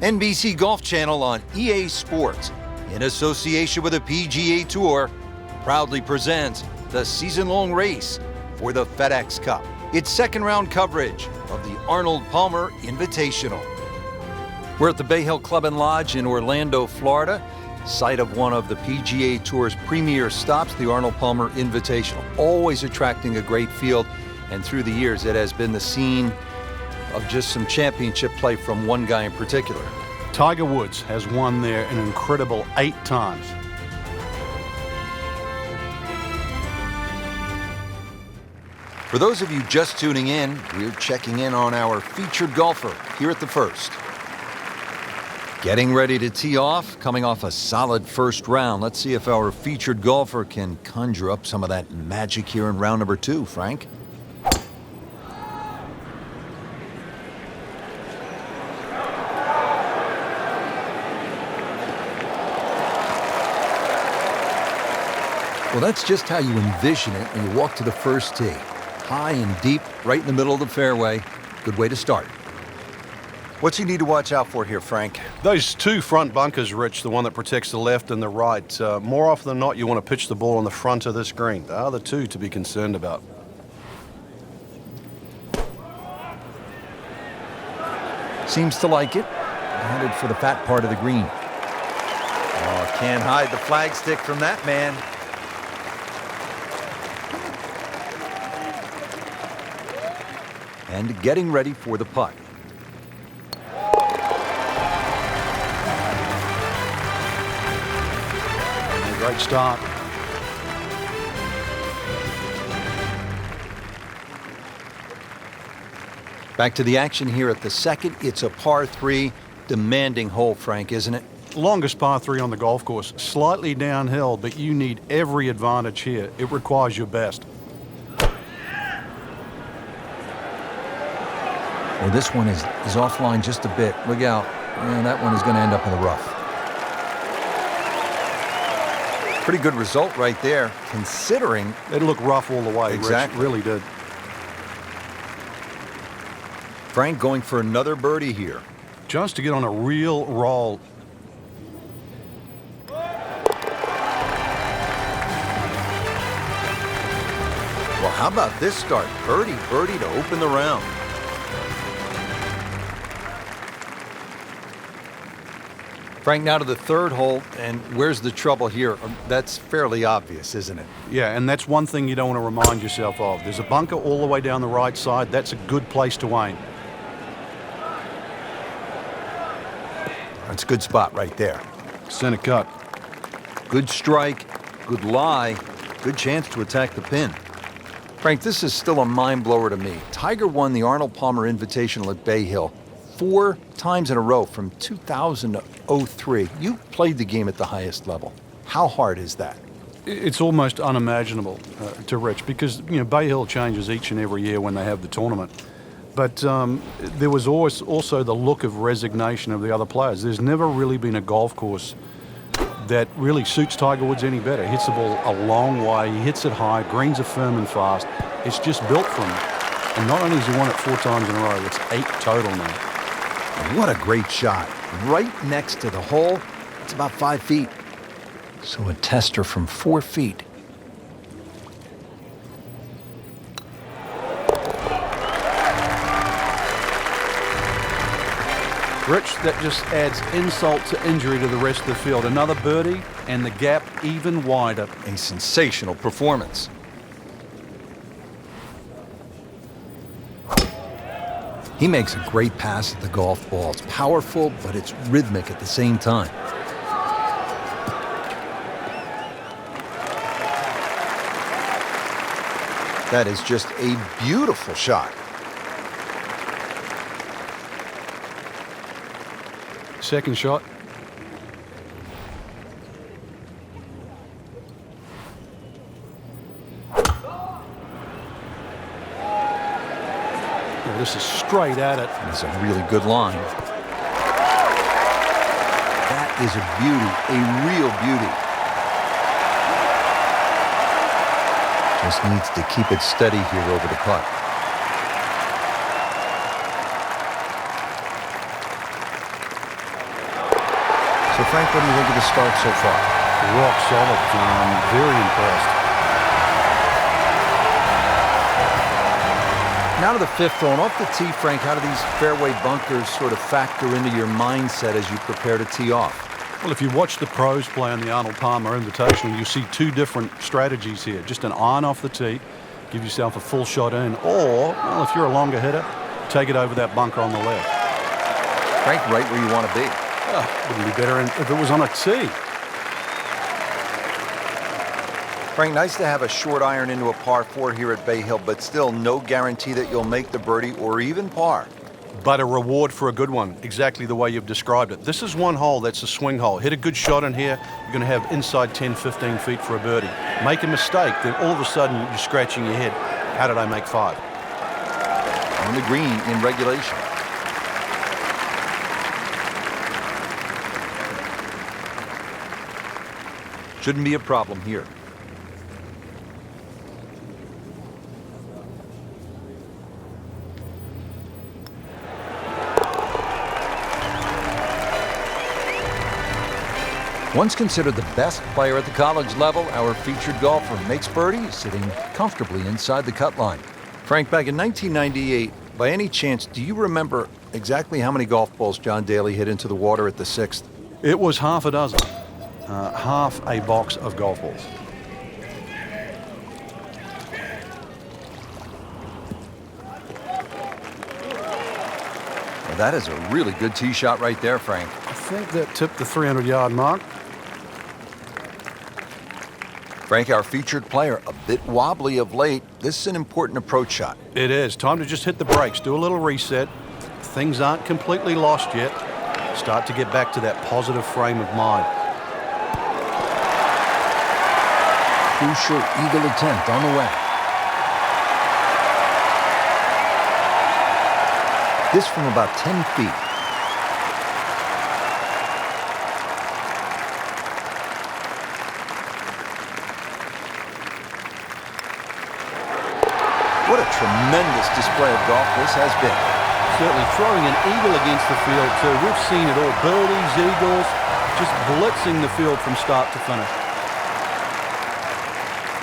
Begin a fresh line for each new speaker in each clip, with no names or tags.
NBC Golf Channel on EA Sports, in association with the PGA Tour, proudly presents the season-long race for the FedEx Cup. It's second-round coverage of the Arnold Palmer Invitational. We're at the Bay Hill Club and Lodge in Orlando, Florida, site of one of the PGA Tour's premier stops, the Arnold Palmer Invitational. Always attracting a great field, and through the years, it has been the scene of just some championship play from one guy in particular.
Tiger Woods has won there an incredible 8 times.
For those of you just tuning in, we're checking in on our featured golfer here at the First. Getting ready to tee off, coming off a solid first round. Let's see if our featured golfer can conjure up some of that magic here in round number 2, Frank. Well, that's just how you envision it when you walk to the first tee. High and deep, right in the middle of the fairway. Good way to start. What's you need to watch out for here, Frank?
Those 2 front bunkers, Rich, the one that protects the left and the right. More often than not, you want to pitch the ball on the front of this green. They are the 2 to be concerned about.
Seems to like it. Headed for the fat part of the green. Oh, can't hide the flagstick from that man. And getting ready for the putt.
Great start.
Back to the action here at the second. It's a par 3, demanding hole, Frank, isn't it?
Longest par 3 on the golf course. Slightly downhill, but you need every advantage here. It requires your best.
Well, this one is offline just a bit. Look out. And that one is going to end up in the rough. Pretty good result right there, considering...
It looked rough all the way,
Exactly.
Rich. Really did.
Frank going for another birdie here.
Just to get on a real roll.
Well, how about this start? Birdie, birdie to open the round. Frank, now to the third hole, and where's the trouble here? That's fairly obvious, isn't it?
Yeah, and that's one thing you don't want to remind yourself of. There's a bunker all the way down the right side. That's a good place to aim.
That's a good spot right there.
Center cut.
Good strike, good lie, good chance to attack the pin. Frank, this is still a mind blower to me. Tiger won the Arnold Palmer Invitational at Bay Hill 4 times in a row from 2000 to 03. You played the game at the highest level. How hard is that?
It's almost unimaginable to Rich because, you know, Bay Hill changes each and every year when they have the tournament. But there was always also the look of resignation of the other players. There's never really been a golf course that really suits Tiger Woods any better. He hits the ball a long way. He hits it high. Greens are firm and fast. It's just built for him. And not only has he won it 4 times in a row, it's 8 total now.
What a great shot. Right next to the hole. It's about 5 feet. So a tester from 4 feet.
Rich, that just adds insult to injury to the rest of the field. Another birdie, and the gap even wider.
A sensational performance. He makes a great pass at the golf ball. It's powerful, but it's rhythmic at the same time. That is just a beautiful shot.
Second shot. Oh, this is straight at it.
That's a really good line. That is a beauty, a real beauty. Just needs to keep it steady here over the putt. So, Frank, what do you think of the start so far?
Rock solid, John. Very impressed.
Now to the fifth hole. Off the tee, Frank, how do these fairway bunkers sort of factor into your mindset as you prepare to tee off?
Well, if you watch the pros play on the Arnold Palmer Invitational, you see two different strategies here. Just an iron off the tee, give yourself a full shot in, or, well, if you're a longer hitter, take it over that bunker on the left.
Frank, right where you want to be.
Wouldn't be better if it was on a tee.
Frank, nice to have a short iron into a par 4 here at Bay Hill, but still no guarantee that you'll make the birdie or even par.
But a reward for a good one, exactly the way you've described it. This is one hole that's a swing hole. Hit a good shot in here, you're going to have inside 10, 15 feet for a birdie. Make a mistake, then all of a sudden you're scratching your head. How did I make 5?
On the green in regulation. Shouldn't be a problem here. Once considered the best player at the college level, our featured golfer makes birdie, sitting comfortably inside the cut line. Frank, back in 1998, by any chance, do you remember exactly how many golf balls John Daly hit into the water at the 6th?
It was half a dozen. Half a box of golf balls.
Well, that is a really good tee shot right there, Frank.
I think that tipped the 300-yard mark.
Frank, our featured player, a bit wobbly of late. This is an important approach shot.
It is. Time to just hit the brakes, do a little reset. Things aren't completely lost yet. Start to get back to that positive frame of mind.
Crucial eagle attempt on the way. This from about 10 feet. What a tremendous display of golf this has been.
Certainly throwing an eagle against the field too. We've seen it all. Birdies, eagles, just blitzing the field from start to finish.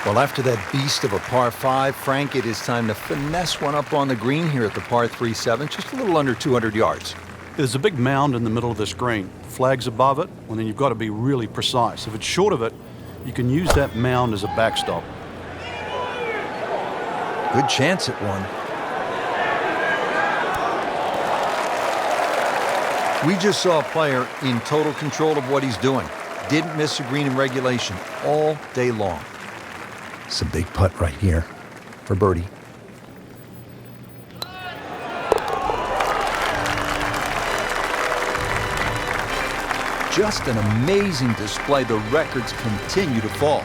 Well, after that beast of a par 5, Frank, it is time to finesse one up on the green here at the par 3-7, just a little under 200 yards.
There's a big mound in the middle of this green. Flags above it, and then you've got to be really precise. If it's short of it, you can use that mound as a backstop.
Good chance at one. We just saw a player in total control of what he's doing. Didn't miss a green in regulation all day long. It's a big putt right here for birdie. Just an amazing display. The records continue to fall.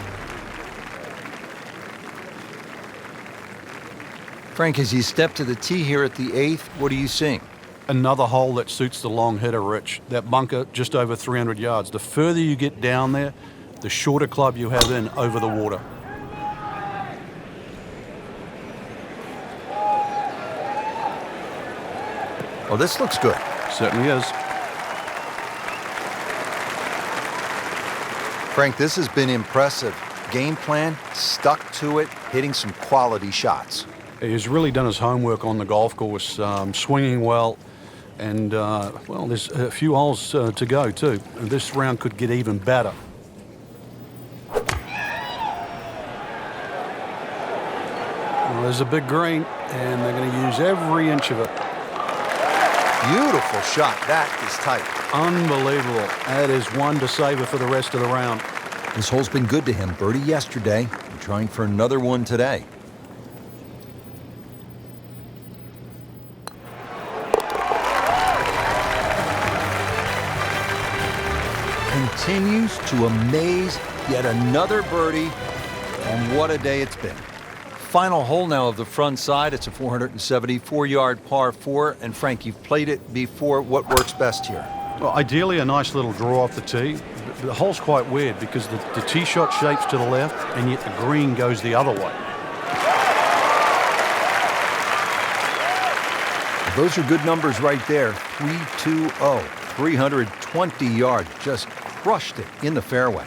Frank, as you step to the tee here at the 8th, what are you seeing?
Another hole that suits the long hitter, Rich. That bunker just over 300 yards. The further you get down there, the shorter club you have in over the water.
Oh, this looks good.
Certainly is.
Frank, this has been impressive. Game plan, stuck to it, hitting some quality shots.
He's really done his homework on the golf course, swinging well, and, well, there's a few holes to go, too. And this round could get even better. Well, there's a big green, and they're going to use every inch of it.
Beautiful shot. That is tight.
Unbelievable. That is one to savor for the rest of the round.
This hole's been good to him. Birdie yesterday, and trying for another one today. Continues to amaze. Yet another birdie, and what a day it's been. Final hole now of the front side. It's a 474-yard par 4. And Frank, you've played it before. What works best here?
Well, ideally, a nice little draw off the tee. The hole's quite weird because the tee shot shapes to the left, and yet the green goes the other way.
Those are good numbers right there. 3-2-0. 320 yards, just crushed it in the fairway.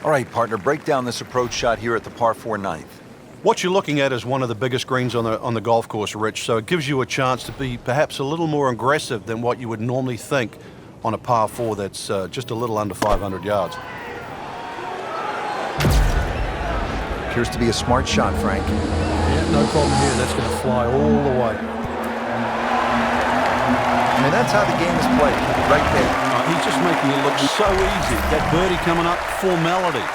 All right, partner, break down this approach shot here at the par 4 ninth.
What you're looking at is one of the biggest greens on the golf course, Rich, so it gives you a chance to be perhaps a little more aggressive than what you would normally think on a par 4 that's just a little under 500 yards.
Appears to be a smart shot, Frank.
Yeah, no problem here. That's going to fly all the way.
I mean, that's how the game is played, right there.
He's just making it look so easy. That birdie coming up, formality.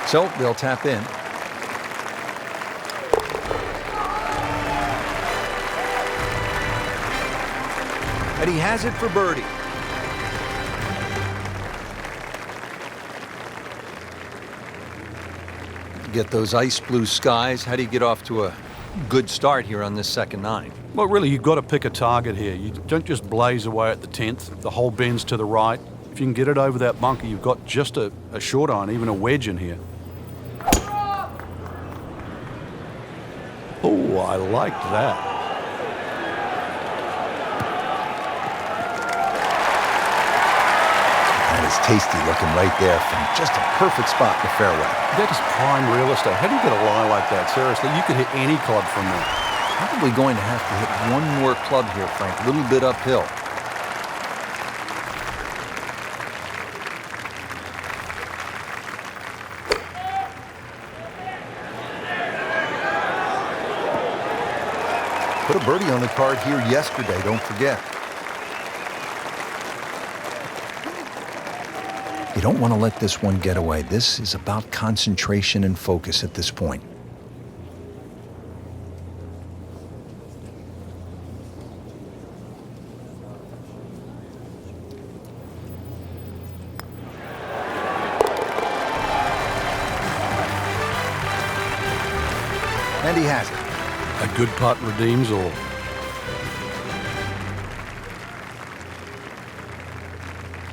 So they'll tap in. And he has it for birdie. Get those ice blue skies. How do you get off to a good start here on this second 9?
Well, really, you've got to pick a target here. You don't just blaze away at the 10th. The hole bends to the right. If you can get it over that bunker, you've got just a short iron, even a wedge in here. Oh, I liked that.
That is tasty looking right there from just a perfect spot in the fairway.
That is prime real estate. How do you get a lie like that? Seriously, you could hit any club from there.
Probably going to have to hit one more club here, Frank. A little bit uphill.
Put a birdie on the card here yesterday, don't forget. You don't want to let this one get away. This is about concentration and focus at this point. And he has it.
A good putt redeems all.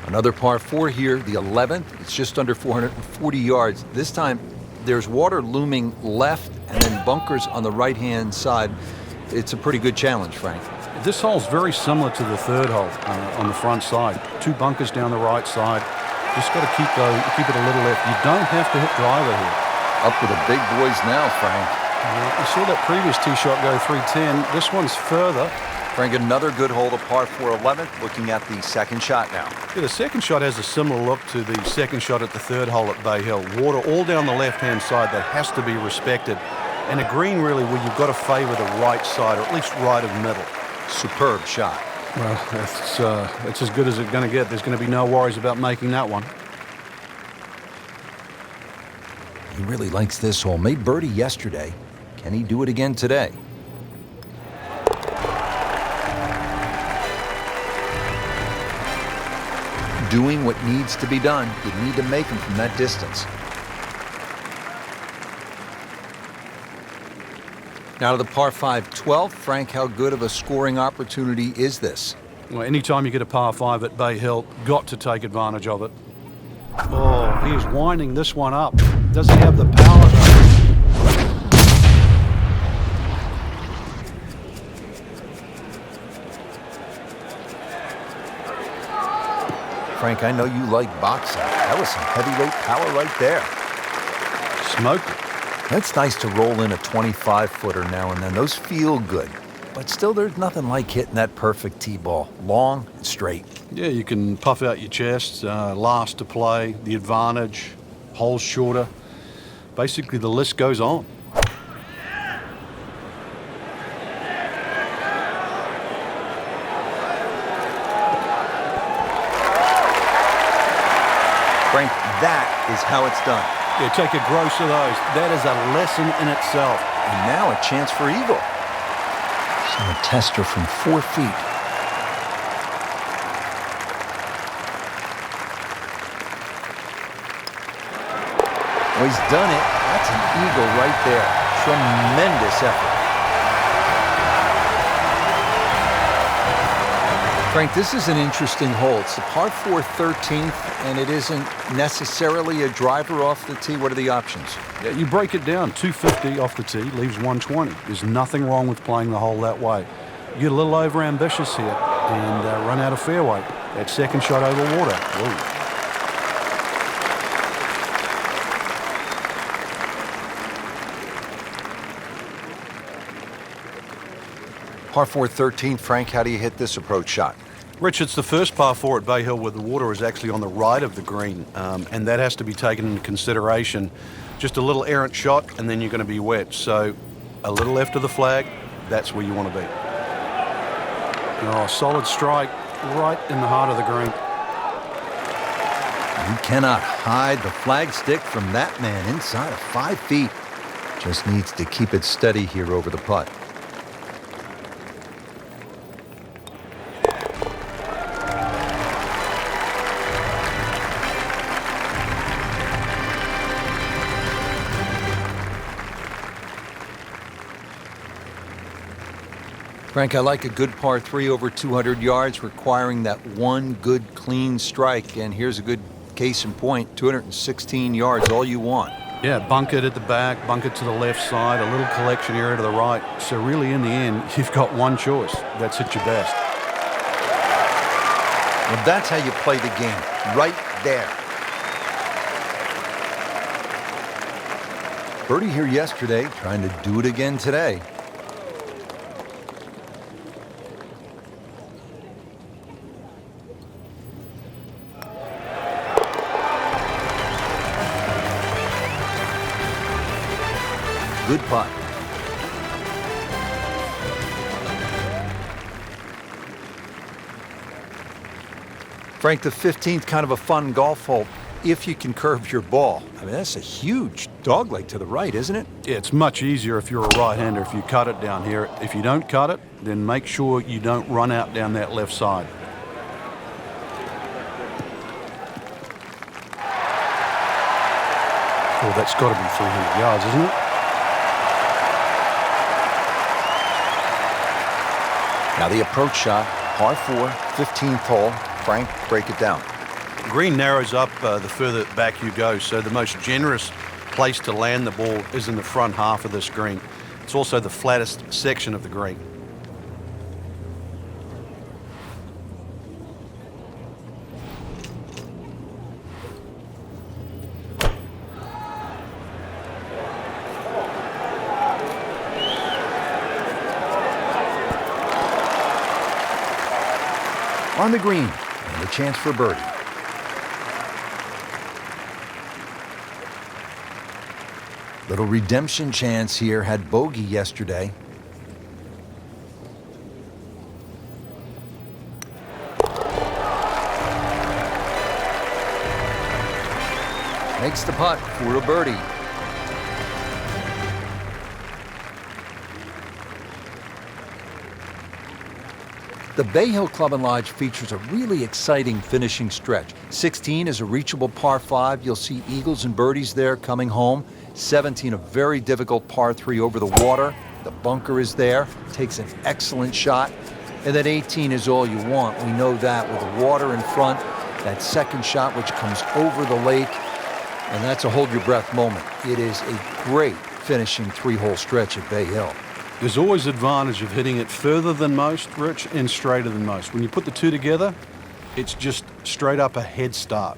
Another par 4 here, the 11th. It's just under 440 yards. This time, there's water looming left and then bunkers on the right-hand side. It's a pretty good challenge, Frank.
This hole's very similar to the third hole on the front side. 2 bunkers down the right side. Just got to keep it a little left. You don't have to hit driver here.
Up with the big boys now, Frank.
You saw that previous tee shot go 310. This one's further.
Frank, another good hole to par 4 11th. Looking at the second shot now.
Yeah, the second shot has a similar look to the second shot at the third hole at Bay Hill. Water all down the left-hand side that has to be respected. And a green really where you've got to favor the right side, or at least right of middle.
Superb shot.
Well, it's as good as it's going to get. There's going to be no worries about making that one.
He really likes this hole. Made birdie yesterday. Can he do it again today? Doing what needs to be done. You need to make them from that distance. Now to the par 5 12th. Frank, how good of a scoring opportunity is this?
Well, anytime you get a par 5 at Bay Hill, got to take advantage of it. Oh, he is winding this one up. Does he have the power though?
Frank, I know you like boxing. That was some heavyweight power right there.
Smoked it.
It's nice to roll in a 25-footer now and then. Those feel good. But still, there's nothing like hitting that perfect tee ball. Long and straight.
Yeah, you can puff out your chest, last to play, the advantage, holes shorter. Basically, the list goes on.
Frank, that is how it's done.
Yeah, take a gross of those. That is a lesson in itself.
And now a chance for eagle.
So a tester from 4 feet.
Well, he's done it. That's an eagle right there. Tremendous effort.
Frank, this is an interesting hole. It's the par 4 13th, and it isn't necessarily a driver off the tee. What are the options?
Yeah, you break it down, 250 off the tee, leaves 120. There's nothing wrong with playing the hole that way. You get a little over-ambitious here and run out of fairway. That second shot over water. Whoa.
Par 4 13th, Frank, how do you hit this approach shot?
Rich, it's the first par 4 at Bay Hill where the water is actually on the right of the green, and that has to be taken into consideration. Just a little errant shot, and then you're going to be wet. So a little left of the flag, that's where you want to be. Oh, solid strike right in the heart of the green.
You cannot hide the flagstick from that man inside of 5 feet. Just needs to keep it steady here over the putt. Frank, I like a good par 3 over 200 yards, requiring that one good, clean strike. And here's a good case in point, 216 yards, all you want.
Yeah, bunk it at the back, bunk it to the left side, a little collection area to the right. So really, in the end, you've got one choice. That's at your best.
Well, that's how you play the game, right there. Birdie here yesterday, trying to do it again today. Good putt. Frank, the 15th, kind of a fun golf hole if you can curve your ball. I mean, that's a huge dogleg to the right, isn't it?
Yeah, it's much easier if you're a right-hander if you cut it down here. If you don't cut it, then make sure you don't run out down that left side. Oh, that's got to be 300 yards, isn't it?
Now the approach shot, par 4, 15th hole. Frank, break it down.
Green narrows up the further back you go, so the most generous place to land the ball is in the front half of this green. It's also the flattest section of the green.
On the green, and a chance for birdie. Little redemption chance here, had bogey yesterday. Makes the putt for a birdie. The Bay Hill Club and Lodge features a really exciting finishing stretch. 16 is a reachable par 5. You'll see eagles and birdies there coming home. 17, a very difficult par 3 over the water. The bunker is there, takes an excellent shot. And then 18 is all you want. We know that with the water in front, that second shot which comes over the lake, and that's a hold your breath moment. It is a great finishing 3-hole stretch at Bay Hill.
There's always advantage of hitting it further than most, Rich, and straighter than most. When you put the two together, it's just straight up a head start.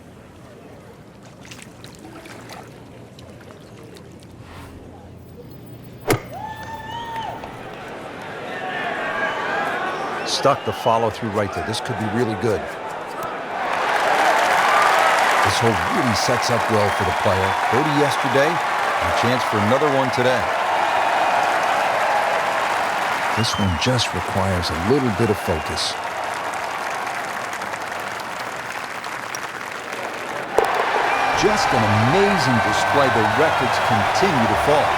Stuck the follow through right there. This could be really good. This hole really sets up well for the player. Birdie yesterday, and a chance for another one today. This one just requires a little bit of focus. Just an amazing display. The records continue to fall.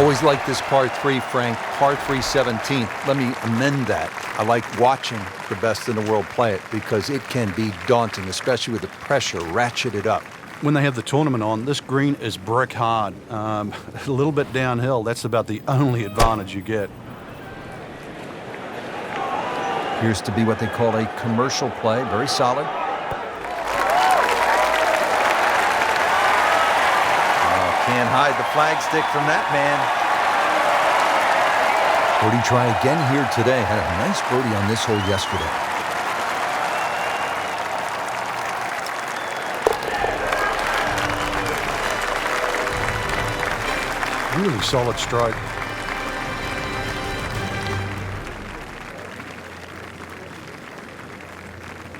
Always like this par 3, Frank. Par 3 17th. Let me amend that. I like watching the best in the world play it because it can be daunting, especially with the pressure ratcheted up.
When they have the tournament on, this green is brick hard. A little bit downhill, that's about the only advantage you get.
Appears to be what they call a commercial play. Very solid.
Can't hide the flagstick from that man.
Birdie try again here today. Had a nice birdie on this hole yesterday.
Really solid stroke.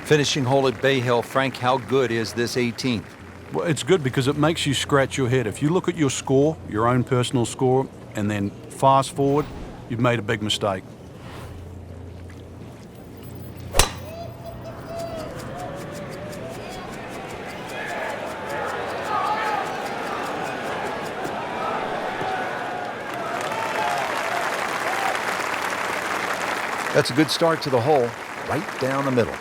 Finishing hole at Bay Hill. Frank, how good is this 18th?
Well, it's good because it makes you scratch your head. If you look at your score, your own personal score, and then fast forward, you've made a big mistake.
That's a good start to the hole, right down the middle.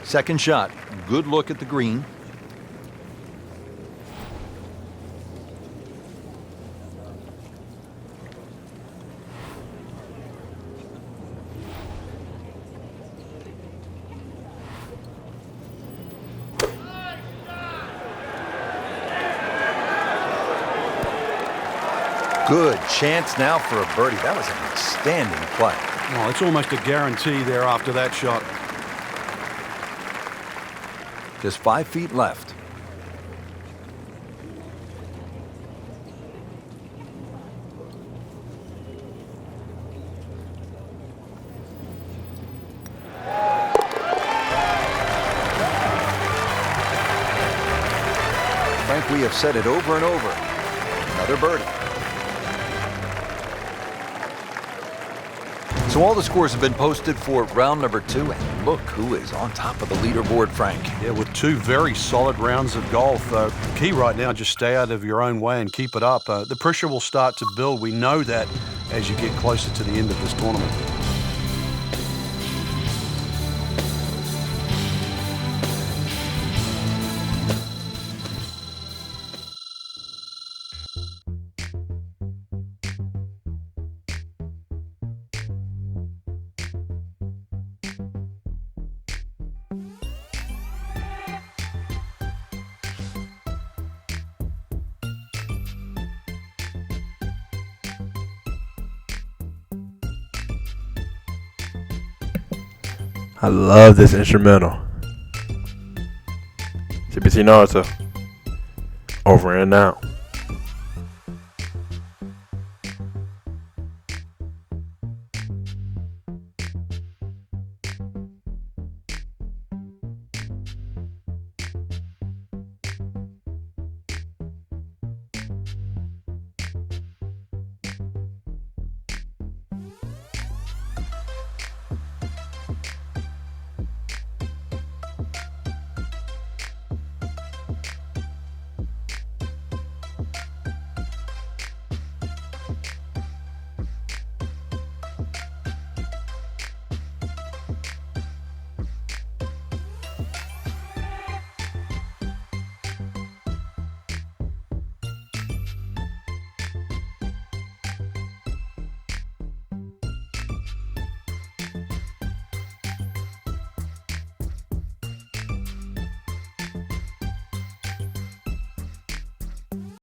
Second shot. Good look at the green. Good chance now for a birdie. That was an outstanding play.
Well, it's almost a guarantee there after that shot.
Just 5 feet left. Frank, we have said it over and over. Another birdie. So all the scores have been posted for round number 2, and look who is on top of the leaderboard, Frank.
Yeah, with 2 very solid rounds of golf. The key right now, just stay out of your own way and keep it up. The pressure will start to build. We know that as you get closer to the end of this tournament.
I love this instrumental. CBT Naruto. Over and out.